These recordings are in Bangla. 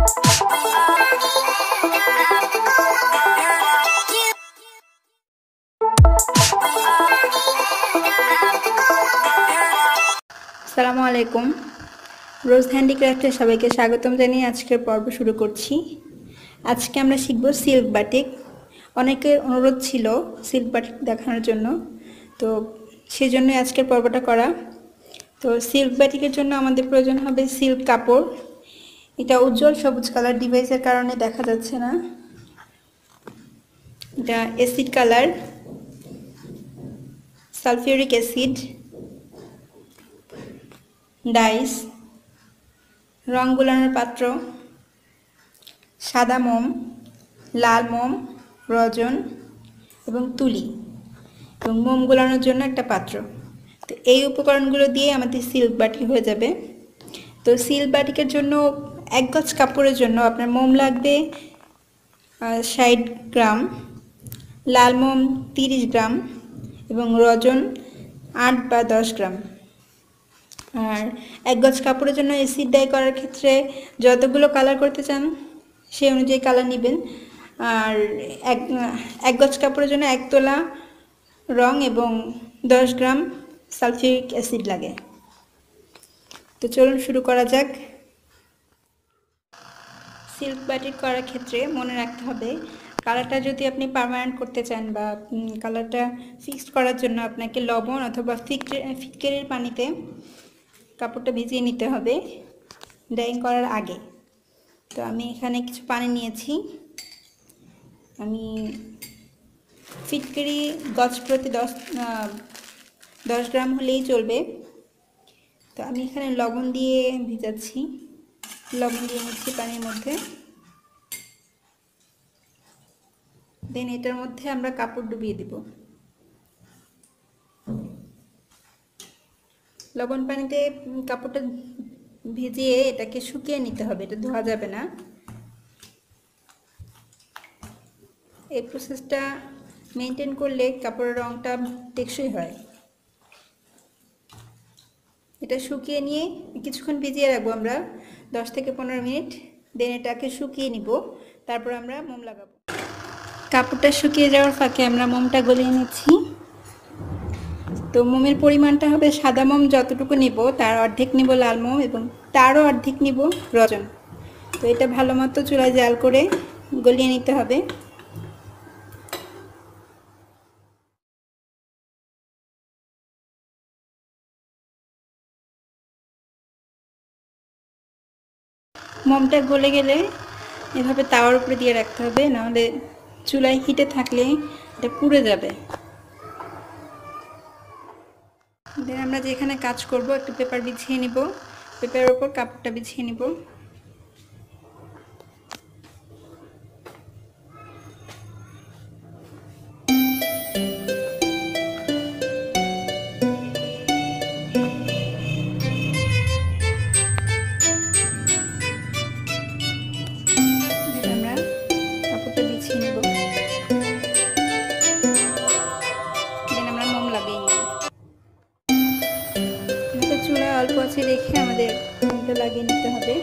আসসালামু আলাইকুম। রোজ হ্যান্ডিক্রাফটে সবাইকে স্বাগতম জানিয়ে আজকের পর্ব শুরু করছি। আজকে আমরা শিখব সিল্ক বাটিক। অনেকের অনুরোধ ছিল সিল্ক বাটিক দেখানোর জন্য, তো সেই জন্য আজকের পর্বটা করা। তো সিল্ক বাটিকের জন্য আমাদের প্রয়োজন হবে সিল্ক কাপড়। এটা উজ্জ্বল সবুজ কালার, ডিভাইসের কারণে দেখা যাচ্ছে না। এটা acid colour, sulphuric acid, dyes, রং গুলানোর পাত্র, সাদা মোম, লাল মোম, রজন এবং তুলি এবং মোম গুলানোর জন্য একটা পাত্র। তো এই উপকরণগুলো দিয়ে আমাদের সিল্ক বাটিক হয়ে যাবে। তো সিল্ক বাটিকের জন্য 1 গজ কাপড়ের জন্য আপনার মোম লাগবে 60 গ্রাম, লাল মোম 30 গ্রাম এবং রজন 8 বা 10 গ্রাম। আর 1 গজ কাপড়ের জন্য অ্যাসিড ডাই করার ক্ষেত্রে যতগুলো কালার করতে চান সেই অনুযায়ী কালার নেবেন। আর 1 গজ কাপড়ের জন্য 1 তোলা রং এবং 10 গ্রাম সালফিউরিক অ্যাসিড লাগে। তো চলুন শুরু করা যাক। সিল্ক বাটিক করার ক্ষেত্রে মনে রাখতে হবে, কালারটা যদি আপনি পার্মানেন্ট করতে চান বা কালারটা ফিক্সড করার জন্য আপনাকে লবণ অথবা ফিটকিরির পানিতে কাপড়টা ভিজিয়ে নিতে হবে ডাইং করার আগে। তো আমি এখানে কিছু পানি নিয়েছি। আমি ফিটকিরি গজ প্রতি 10 গ্রাম হলেই চলবে। তো আমি এখানে লবণ দিয়ে ভিজাচ্ছি, লবণ দিয়ে নিচ্ছি পানির মধ্যে। দেন এটার মধ্যে আমরা কাপড় ডুবিয়ে দিব। লবণ পানিতে কাপড়টা ভিজিয়ে এটাকে শুকিয়ে নিতে হবে, এটা ধোয়া যাবে না। এই প্রসেসটা মেনটেন করলে কাপড়ের রঙটা টেকসই হয়। এটা শুকিয়ে নিয়ে কিছুক্ষণ ভিজিয়ে রাখবো আমরা 10 থেকে 15 মিনিট। দেন এটাকে শুকিয়ে নিব, তারপর আমরা মোম লাগাবো। কাপড়টা শুকিয়ে যাওয়ার ফাঁকে আমরা মোমটা গলিয়ে নিচ্ছি। তো মোমের পরিমাণটা হবে সাদা মোম যতটুকু নিব তার অর্ধেক নিব লাল মোম এবং তারও অর্ধেক নিব রজন। তো এটা ভালো মতো চুলায় জাল করে গলিয়ে নিতে হবে। মোমটা গলে গেলে এভাবে তাওয়ার উপরে দিয়ে রাখতে হবে, নাহলে চুলায় হিটে থাকলে এটা পুড়ে যাবে। দেন আমরা যেখানে কাজ করব একটু পেপার বিছিয়ে নিব, পেপারের উপর কাপড়টা বিছিয়ে নিব। আমরা কাপড়টা বিছিয়ে নিব, দেন আমরা মোম লাগিয়ে নিব। চুলা অল্প আছে রেখে আমাদের মোমটা লাগিয়ে নিতে হবে।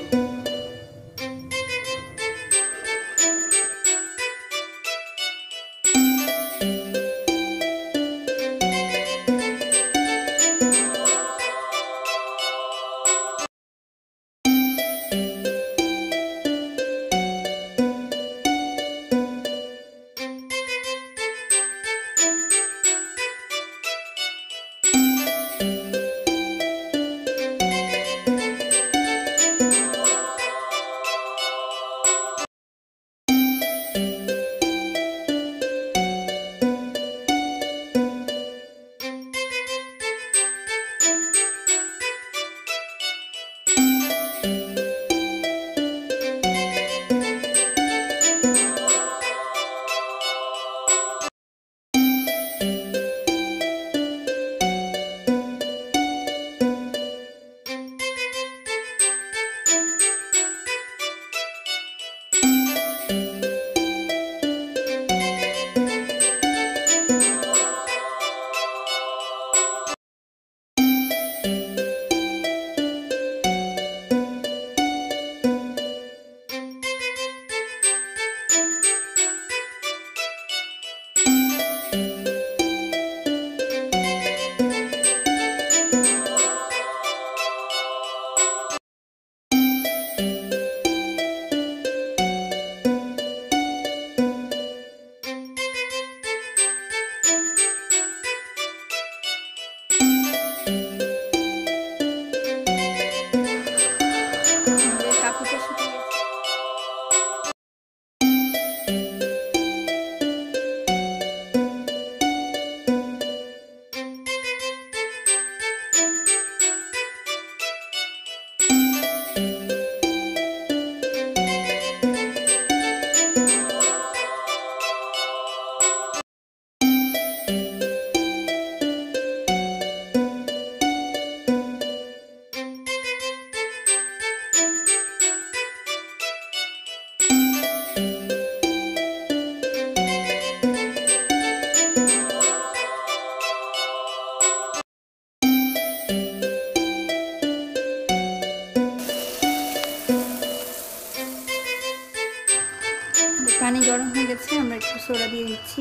পানি গরম হয়ে গেছে, আমরা একটু সোডা দিয়ে দিচ্ছি।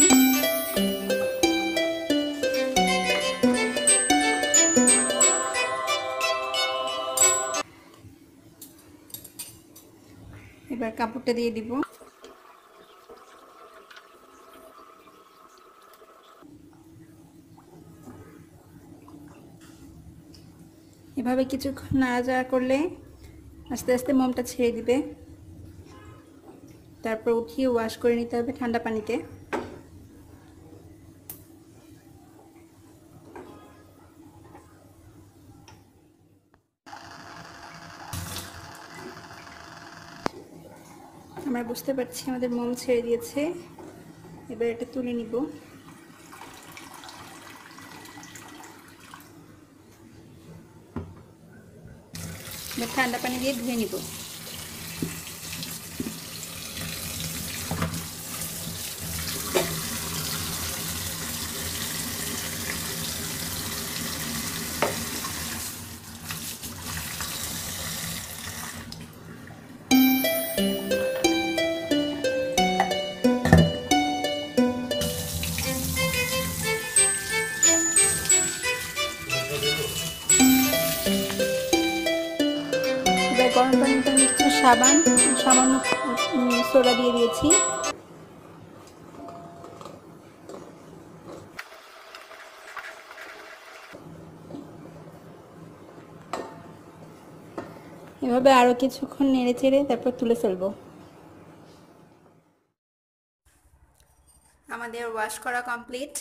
এবার কাপড়টা দিয়ে দিব। এভাবে কিছুক্ষণ নাড়াচাড়া করলে আস্তে আস্তে মোমটা ছেড়ে দিবে। তারপর উঠিয়ে ওয়াশ করে নিতে হবে ঠান্ডা পানিতে। আমরা বুঝতে পারছি আমাদের মোম ছেড়ে দিয়েছে। এবার এটা তুলে নিব। ঠান্ডা পানি দিয়ে ধুয়ে নিব। গরম পানিতে আমি কিছু সাবান, সামান্য সোডা দিয়ে দিয়েছি। এভাবে আরো কিছুক্ষণ নেড়ে চেড়ে তারপর তুলে ফেলবো। আমাদের ওয়াশ করা কমপ্লিট।